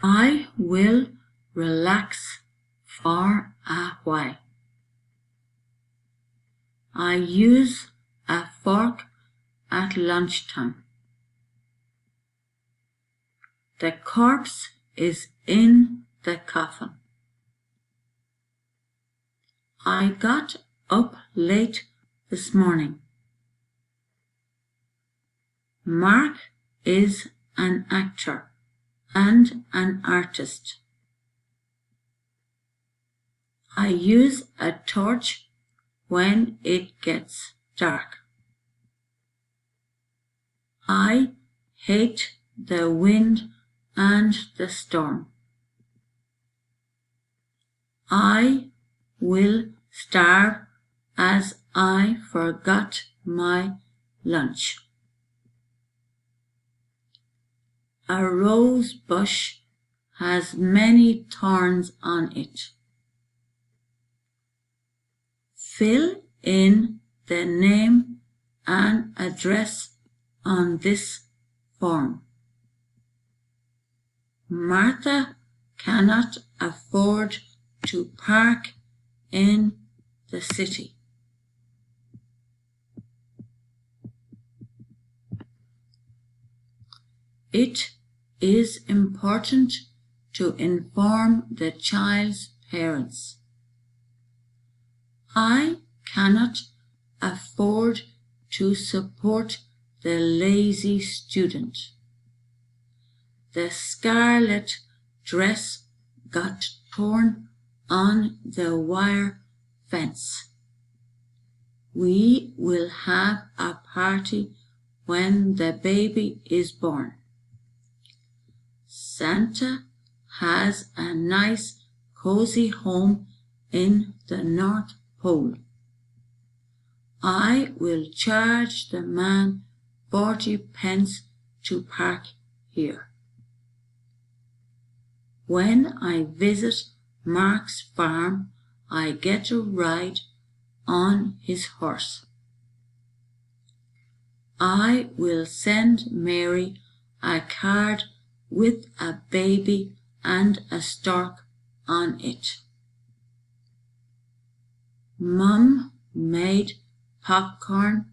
I will relax for a while. I use a fork at lunchtime. The corpse is in the coffin. I got up late this morning. Mark is an actor and an artist. I use a torch when it gets dark. I hate the wind and the storm. I will starve as I forgot my lunch. A rose bush has many thorns on it. Fill in the name and address on this form. Martha cannot afford to park in the city. It is important to inform the child's parents. I cannot afford to support the lazy student. The scarlet dress got torn on the wire fence. We will have a party when the baby is born. Santa has a nice cozy home in the North Pole. I will charge the man 40 pence to park here. When I visit Mark's farm, I get a ride on his horse. I will send Mary a card with a baby and a stork on it. Mum made popcorn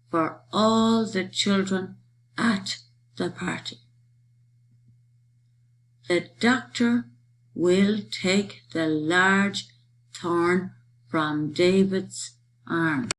for all the children at the party. The doctor will take the large thorn from David's arm.